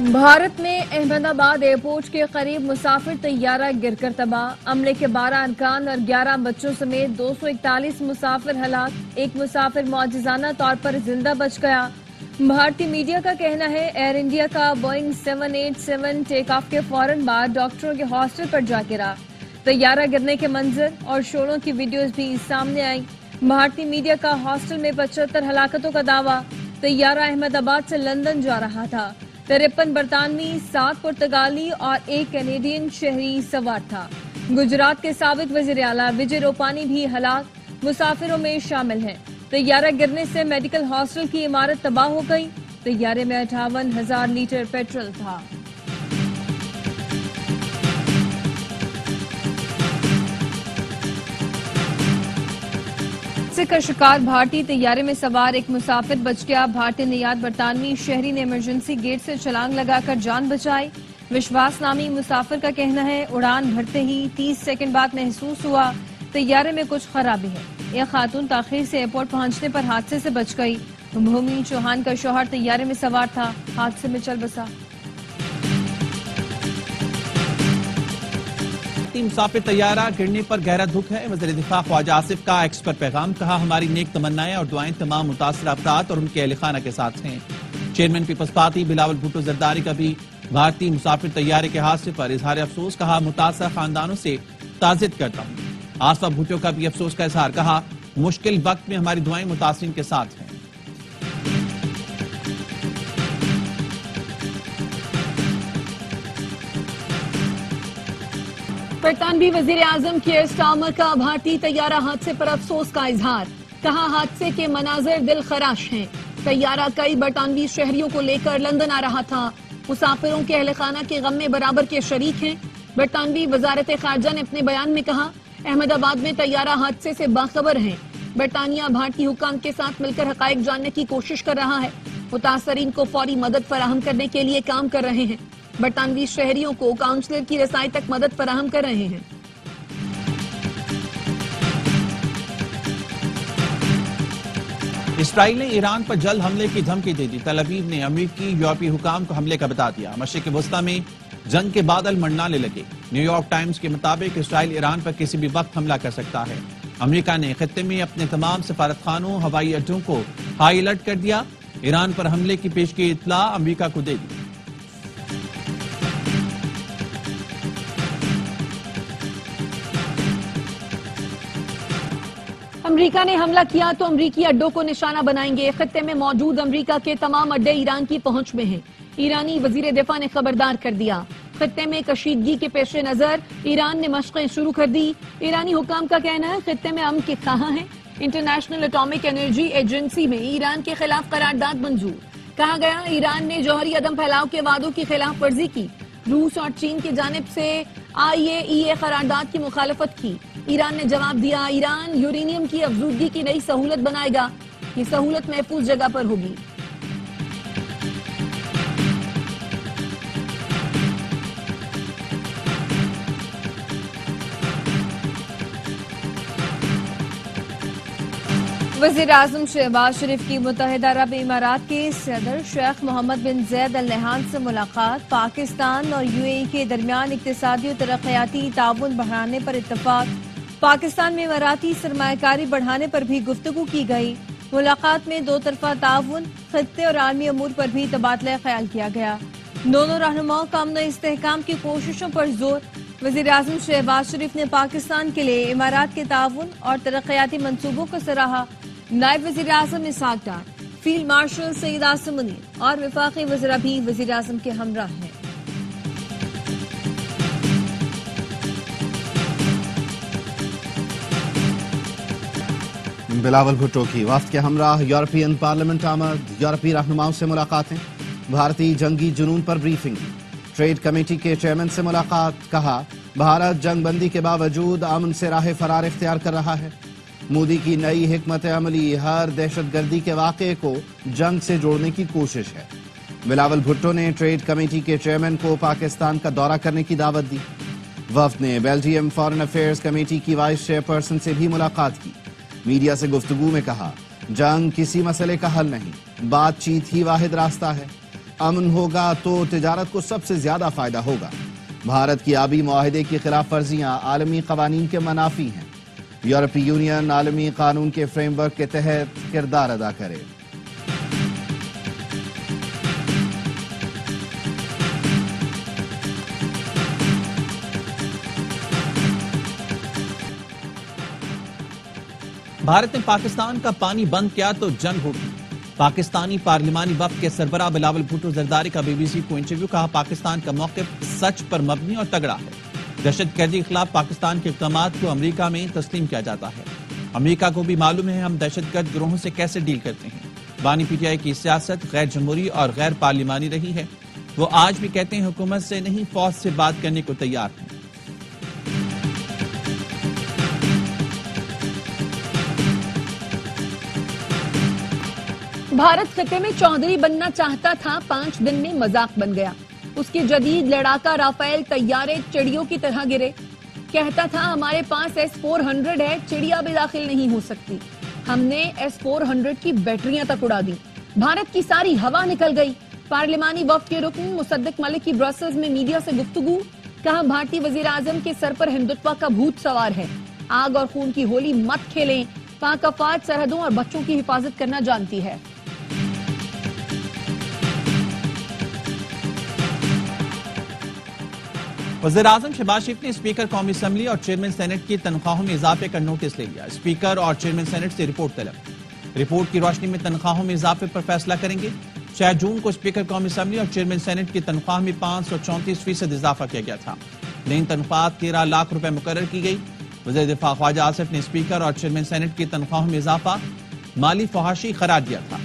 بھارت میں احمدآباد ایئرپورٹ کے قریب مسافر طیارہ گر کر تباہ، عملے کے 12 ارکان اور 11 بچوں سمیت 241 مسافر ہلاک، ایک مسافر معجزانہ طور پر زندہ بچ گیا۔ بھارتی میڈیا کا کہنا ہے ایئر انڈیا کا بوئنگ 787 ٹیک آف کے فوراً بعد ڈاکٹروں کے ہاسٹل پر جا گرا۔ طیارہ گرنے کے منظر اور شعلوں کی ویڈیوز بھی سامنے آئیں۔ بھارتی میڈیا کا ہاسٹل میں 75 ہلاکتوں کا دعویٰ۔ طیارہ احمدآباد سے لندن جا رہا تھا۔ 53 برطانوی، 7 پرتگالی اور 1 کینیڈین شہری سوار تھا۔ گجرات کے سابق وزیر اعلیٰ وجے روپانی بھی ہلاک مسافروں میں شامل ہیں۔ طیارہ گرنے سے میڈیکل ہاسٹل کی عمارت تباہ ہو گئی۔ طیارے میں 58,000 لیٹر پیٹرول تھا۔ حادثے کا شکار بھارتی طیارے میں سوار ایک مسافر بچ گیا۔ بھارتی نیاد برطانوی شہری نے ایمرجنسی گیٹ سے چھلانگ لگا کر جان بچائی۔ وشواس نامی مسافر کا کہنا ہے اڑان بھرتے ہی 30 سیکنڈ بعد محسوس ہوا طیارے میں کچھ خرابی ہے۔ ایک خاتون تاخیر سے ایئرپورٹ پہنچنے پر حادثے سے بچ گئی۔ بھومی چوہان کا شوہر طیارے میں سوار تھا، حادثے میں چل بسا۔ مسافر طیارہ گرنے پر گہرا دکھ ہے۔ وزیر دفاع خواجہ آصف کا ایکس پر پیغام، کہا ہماری نیک تمنائیں اور دعائیں تمام متاثرہ افراد اور ان کے اہل خانہ کے ساتھ ہیں۔ چیئرمین پیپلز پارٹی بلاول بھٹو زرداری کا بھی بھارتی مسافر طیارے کے حادثے پر اظہار افسوس، کہا متاثرہ خاندانوں سے تعزیت کرتا ہوں۔ آصف بھٹو کا بھی افسوس کا اظہار، کہا مشکل وقت میں ہماری دعائیں متاثرین کے ساتھ ہیں۔ برطانوی وزیر اعظم کیئر سٹارمر کا بھارتی طیارہ حادثے پر افسوس کا اظہار، کہا حادثے کے مناظر دل خراش ہیں۔ طیارہ کئی برطانوی شہریوں کو لے کر لندن آ رہا تھا۔ مسافروں کے اہل خانہ کے غم میں برابر کے شریک ہیں۔ برطانوی وزارت خارجہ نے اپنے بیان میں کہا احمدآباد میں طیارہ حادثے سے باخبر ہیں۔ برطانیہ بھارتی حکام کے ساتھ مل کر حقائق جاننے کی کوشش کر رہا ہے۔ متاثرین کو فوری مدد فراہم کرنے کے لیے کام کر رہے ہیں۔ برطانوی شہریوں کو کاؤنسلر کی رسائی تک مدد فراہم کر رہے ہیں۔ اسرائیل نے ایران پر جلد حملے کی دھمکی دے دی۔ تل ابیب نے امریکی یورپی حکام کو حملے کا بتا دیا۔ مشرق وسطی میں جنگ کے بادل منڈلانے لگے۔ نیو یارک ٹائمز کے مطابق اسرائیل ایران پر کسی بھی وقت حملہ کر سکتا ہے۔ امریکہ نے خطے میں اپنے تمام سفارت خانوں، ہوائی اڈوں کو ہائی الرٹ کر دیا۔ ایران پر حملے کی پیشگی اطلاع امریکہ کو دے دی۔ امریکہ نے حملہ کیا تو امریکی اڈوں کو نشانہ بنائیں گے۔ خطے میں موجود امریکہ کے تمام اڈے ایران کی پہنچ میں ہیں۔ ایرانی وزیر دفاع نے خبردار کر دیا۔ خطے میں کشیدگی کے پیش نظر ایران نے مشقیں شروع کر دی۔ ایرانی حکام کا کہنا ہے خطے میں امن کے خواہاں ہیں۔ انٹرنیشنل اٹامک انرجی ایجنسی میں ایران کے خلاف قرارداد منظور۔ کہا گیا ایران نے جوہری عدم پھیلاؤ کے وعدوں کی خلاف ورزی کی۔ روس اور چین کی جانب سے IAEA قرارداد کی مخالفت کی۔ ایران نے جواب دیا ایران یورینیم کی افزودگی کی نئی سہولت بنائے گا۔ یہ سہولت محفوظ جگہ پر ہوگی۔ وزیر اعظم شہباز شریف کی متحدہ عرب امارات کے صدر شیخ محمد بن زید ال نہیان سے ملاقات۔ پاکستان اور UAE کے درمیان اقتصادی و ترقیاتی تعاون بڑھانے پر اتفاق۔ پاکستان میں اماراتی سرمایہ کاری بڑھانے پر بھی گفتگو کی گئی۔ ملاقات میں دو طرفہ تعاون، خطے اور عالمی امور پر بھی تبادلہ خیال کیا گیا۔ دونوں رہنماؤں کا امن و استحکام کی کوششوں پر زور۔ وزیر اعظم شہباز شریف نے پاکستان کے لیے امارات کے تعاون اور ترقیاتی منصوبوں کو سراہا۔ نائب وزیر اعظم اسحاق ڈار، فیلڈ مارشل سعید عاصم منیر اور وفاقی وزراء بھی وزیر اعظم کے ہمراہ ہیں۔ بلاول بھٹو کی وفد کے ہمراہ یورپین پارلیمنٹ آمد، یورپی رہنماؤں سے ملاقاتیں، بھارتی جنگی جنون پر بریفنگ، ٹریڈ کمیٹی کے چیئرمین سے ملاقات، کہا بھارت جنگ بندی کے باوجود امن سے راہ فرار اختیار کر رہا ہے۔ مودی کی نئی حکمت عملی ہر دہشت گردی کے واقعے کو جنگ سے جوڑنے کی کوشش ہے۔ بلاول بھٹو نے ٹریڈ کمیٹی کے چیئرمین کو پاکستان کا دورہ کرنے کی دعوت دی۔ وفد نے بیلجیم فارن افیئرز کمیٹی کی وائس چیئرپرسن سے بھی ملاقات کی۔ میڈیا سے گفتگو میں کہا جنگ کسی مسئلے کا حل نہیں، بات چیت ہی واحد راستہ ہے۔ امن ہوگا تو تجارت کو سب سے زیادہ فائدہ ہوگا۔ بھارت کی آبی معاہدے کی خلاف ورزیاں عالمی قوانین کے منافی ہیں۔ یورپی یونین عالمی قانون کے فریم ورک کے تحت کردار ادا کرے۔ بھارت نے پاکستان کا پانی بند کیا تو جنگ ہوگی۔ پاکستانی پارلیمانی وفد کے سربراہ بلاول بھٹو زرداری کا بی بی سی کو انٹرویو، کہا پاکستان کا موقف سچ پر مبنی اور تگڑا ہے۔ دہشت گردی کے خلاف پاکستان کے اقدامات کو امریکہ میں تسلیم کیا جاتا ہے۔ امریکہ کو بھی معلوم ہے ہم دہشت گرد گروہوں سے کیسے ڈیل کرتے ہیں۔ بانی پی ٹی آئی کی سیاست غیر جمہوری اور غیر پارلیمانی رہی ہے۔ وہ آج بھی کہتے ہیں حکومت سے نہیں فوج سے بات کرنے کو تیار ہیں۔ بھارت خطے میں چودھری بننا چاہتا تھا، 5 دن میں مذاق بن گیا۔ اس کے جدید لڑاکا رافیل طیارے چڑیوں کی طرح گرے۔ کہتا تھا ہمارے پاس S-400 ہے، چڑیا بھی داخل نہیں ہو سکتی۔ ہم نے S-400 کی بیٹریاں تک اڑا دی۔ بھارت کی ساری ہوا نکل گئی۔ پارلیمانی وفد کے رکن مصدق ملک کی برسلز میں میڈیا سے گفتگو، کہا بھارتی وزیر اعظم کے سر پر ہندوتوا کا بھوت سوار ہے۔ آگ اور خون کی ہولی مت کھیلیں۔ پاک افواج سرحدوں اور بچوں کی حفاظت کرنا جانتی ہے۔ وزیر اعظم شہباز شریف نے اسپیکر قومی اسمبلی اور چیئرمین سینٹ کی تنخواہوں میں اضافے کا نوٹس لے لیا۔ اسپیکر اور چیئرمین سینٹ سے رپورٹ طلب۔ رپورٹ کی روشنی میں تنخواہوں میں اضافے پر فیصلہ کریں گے۔ 6 جون کو اسپیکر قومی اسمبلی اور چیئرمین سینٹ کی تنخواہ میں 534% اضافہ کیا گیا تھا۔ نئی تنخواہ 13 لاکھ روپے مقرر کی گئی۔ وزیر دفاع خواجہ آصف نے اسپیکر اور چیئرمین سینٹ کی تنخواہوں میں اضافہ مالی فحاشی قرار دیا تھا۔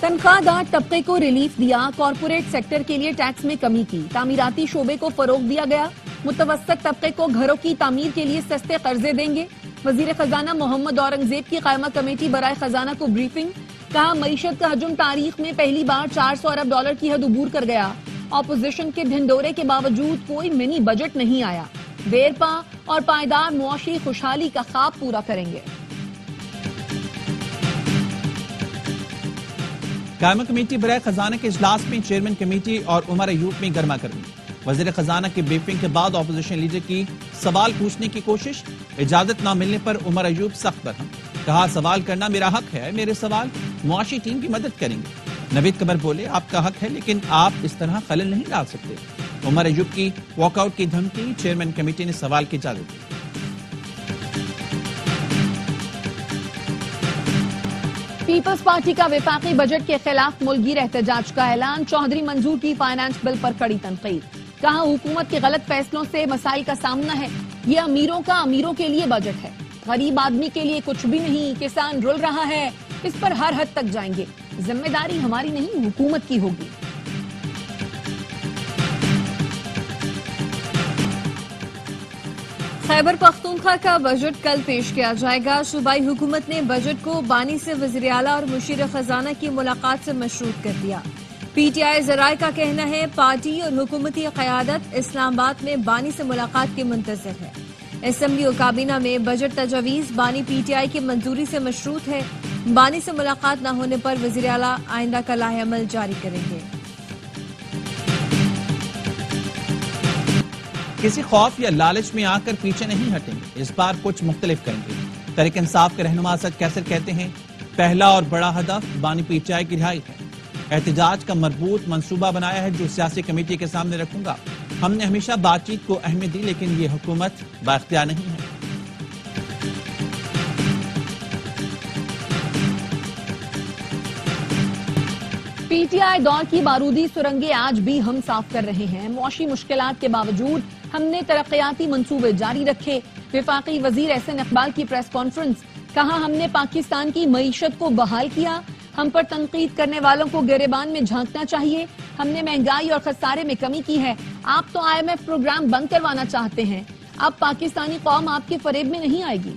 تنخواہ دار طبقے کو ریلیف دیا، کارپوریٹ سیکٹر کے لیے ٹیکس میں کمی کی، تعمیراتی شعبے کو فروغ دیا گیا، متوسط طبقے کو گھروں کی تعمیر کے لیے سستے قرضے دیں گے۔ وزیر خزانہ محمد اورنگزیب کی قائمہ کمیٹی برائے خزانہ کو بریفنگ، کہا معیشت کا حجم تاریخ میں پہلی بار 400 ارب ڈالر کی حد عبور کر گیا۔ اپوزیشن کے ڈھنڈورے کے باوجود کوئی منی بجٹ نہیں آیا، دیرپا اور پائیدار معاشی خوشحالی کا خواب پورا کریں گے۔ قائمہ کمیٹی برائے خزانہ کے اجلاس میں چیئرمین کمیٹی اور عمر ایوب میں گرما گرمی۔ وزیر خزانہ کے بریفنگ کے بعد اپوزیشن لیڈر کی سوال پوچھنے کی کوشش، اجازت نہ ملنے پر عمر ایوب سخت برہم، کہا سوال کرنا میرا حق ہے، میرے سوال معاشی ٹیم کی مدد کریں گے۔ نوید قمر بولے آپ کا حق ہے لیکن آپ اس طرح خلل نہیں ڈال سکتے۔ عمر ایوب کی واک آؤٹ کی دھمکی، چیئرمین کمیٹی نے سوال کی اجازت دی۔ پیپلز پارٹی کا وفاقی بجٹ کے خلاف ملک احتجاج کا اعلان، چودھری منظور کی فائنانس بل پر کڑی تنقید، کہا حکومت کے غلط فیصلوں سے مسائل کا سامنا ہے، یہ امیروں کا امیروں کے لیے بجٹ ہے، غریب آدمی کے لیے کچھ بھی نہیں، کسان رل رہا ہے، اس پر ہر حد تک جائیں گے، ذمہ داری ہماری نہیں حکومت کی ہوگی۔ خیبر پختونخوا کا بجٹ کل پیش کیا جائے گا۔ صوبائی حکومت نے بجٹ کو بانی سے وزیر اعلیٰ اور مشیر خزانہ کی ملاقات سے مشروط کر دیا۔ پی ٹی آئی ذرائع کا کہنا ہے پارٹی اور حکومتی قیادت اسلام آباد میں بانی سے ملاقات کے منتظر ہے۔ اسمبلی و کابینہ میں بجٹ تجاویز بانی پی ٹی آئی کی منظوری سے مشروط ہے۔ بانی سے ملاقات نہ ہونے پر وزیر اعلیٰ آئندہ کا لائحہ عمل جاری کریں گے۔ کسی خوف یا لالچ میں آ کر پیچھے نہیں ہٹیں گے، اس بار کچھ مختلف کریں گے۔ تحریک انصاف کے رہنما اسد کیسر کہتے ہیں پہلا اور بڑا ہدف بانی پی ٹی آئی کی رہائی ہے۔ احتجاج کا مربوط منصوبہ بنایا ہے جو سیاسی کمیٹی کے سامنے رکھوں گا۔ ہم نے ہمیشہ بات چیت کو اہمیت دی لیکن یہ حکومت بااختیار نہیں ہے۔ پی ٹی آئی دور کی بارودی سرنگیں آج بھی ہم صاف کر رہے ہیں۔ معاشی مشکلات کے باوجود ہم نے ترقیاتی منصوبے جاری رکھے۔ وفاقی وزیر احسن اقبال کی پریس کانفرنس، کہا ہم نے پاکستان کی معیشت کو بحال کیا۔ ہم پر تنقید کرنے والوں کو گریبان میں جھانکنا چاہیے۔ ہم نے مہنگائی اور خسارے میں کمی کی ہے۔ آپ تو IMF پروگرام بند کروانا چاہتے ہیں، اب پاکستانی قوم آپ کے فریب میں نہیں آئے گی۔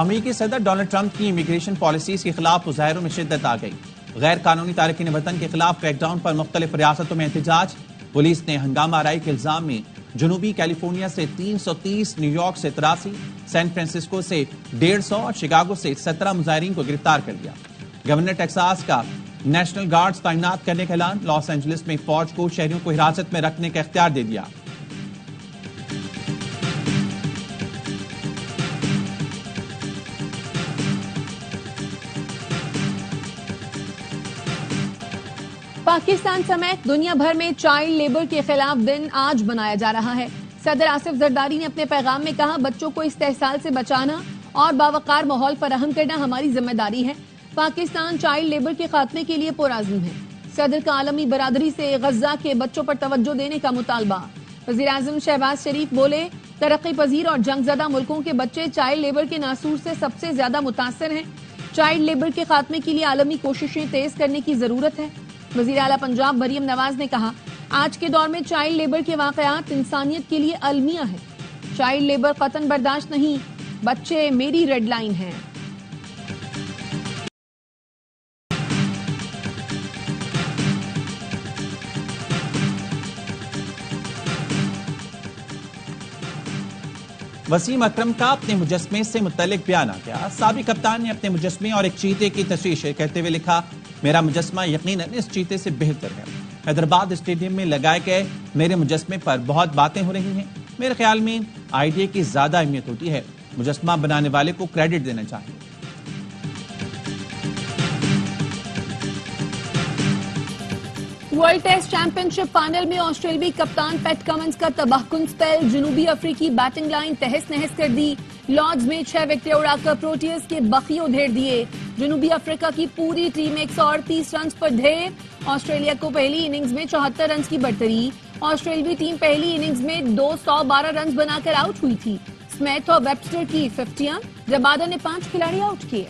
امریکی صدر ڈونلڈ ٹرمپ کی امیگریشن پالیسیز کے خلاف مظاہروں میں شدت آ گئی. غیر قانونی تارکین وطن کے خلاف کریک ڈاؤن پر مختلف ریاستوں میں احتجاج. پولیس نے ہنگامہ آرائی کے الزام میں جنوبی کیلیفورنیا سے 330، نیو یارک سے 83، سین فرانسسکو سے 150 اور شکاگو سے 17 مظاہرین کو گرفتار کر لیا. گورنر ٹیکساس کا نیشنل گارڈز تعینات کرنے کا اعلان. لاس اینجلس میں فوج کو شہریوں کو حراست میں رکھنے کا اختیار دے دیا. پاکستان سمیت دنیا بھر میں چائلڈ لیبر کے خلاف دن آج منایا جا رہا ہے. صدر آصف زرداری نے اپنے پیغام میں کہا، بچوں کو استحصال سے بچانا اور باوقار ماحول فراہم کرنا ہماری ذمہ داری ہے. پاکستان چائلڈ لیبر کے خاتمے کے لیے پرعزم ہے. صدر کا عالمی برادری سے غزہ کے بچوں پر توجہ دینے کا مطالبہ. وزیر اعظم شہباز شریف بولے، ترقی پذیر اور جنگ زدہ ملکوں کے بچے چائلڈ لیبر کے ناصور سے سب سے زیادہ متاثر ہیں. چائلڈ لیبر کے خاتمے کے لیے عالمی کوششیں تیز کرنے کی ضرورت ہے. وزیر اعلیٰ پنجاب مریم نواز نے کہا، آج کے دور میں چائلڈ لیبر کے واقعات انسانیت کے لیے المیہ ہیں. چائلڈ لیبر قطعاً برداشت نہیں، بچے میری ریڈ لائن ہیں. وسیم اکرم کا اپنے مجسمے سے متعلق بیان آ گیا. سابق کپتان نے اپنے مجسمے اور ایک چیتے کی تصویر شیئر کرتے ہوئے لکھا، میرا مجسمہ یقیناً اس چیتے سے بہتر ہے. حیدرآباد اسٹیڈیم میں لگائے گئے میرے مجسمے پر بہت باتیں ہو رہی ہیں. میرے خیال میں آئیڈیا کی زیادہ اہمیت ہوتی ہے. مجسمہ بنانے والے کو کریڈٹ دینا چاہیے. ورلڈ ٹیسٹ چیمپئن شپ فائنل میں آسٹریلوی کپتان پیٹ کمنز کا تباہ کن سپیل. جنوبی افریقی بیٹنگ لائن تہس نہس کر دی. لارڈز میں 6 وکٹیں اڑا کر پروٹیئرز کے بخیوں دھیر دیے. جنوبی افریقہ کی پوری ٹیم 138 رنز پر ڈھیر. آسٹریلیا کو پہلی اننگز میں 74 رنز کی برتری. آسٹریلوی ٹیم پہلی اننگز میں 212 رنز بنا کر آؤٹ ہوئی تھی. سمیتھ اور ویبسٹر کی 50 جبادہ نے 5 کھلاڑی آؤٹ کیے.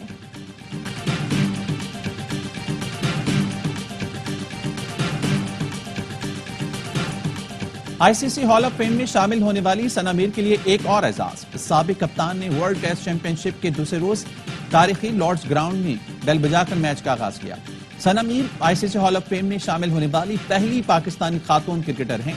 آئی سی سی ہال آف فیم میں شامل ہونے والی ثنا میر کے لیے ایک اور اعزاز. سابق کپتان نے ورلڈ ٹیسٹ چیمپئن شپ کے دوسرے روز تاریخی لارڈز گراؤنڈ میں بیل بجا کر میچ کا آغاز کیا. ثنا میر آئی سی سی ہال آف فیم میں شامل ہونے والی پہلی پاکستانی خاتون کرکٹر ہیں.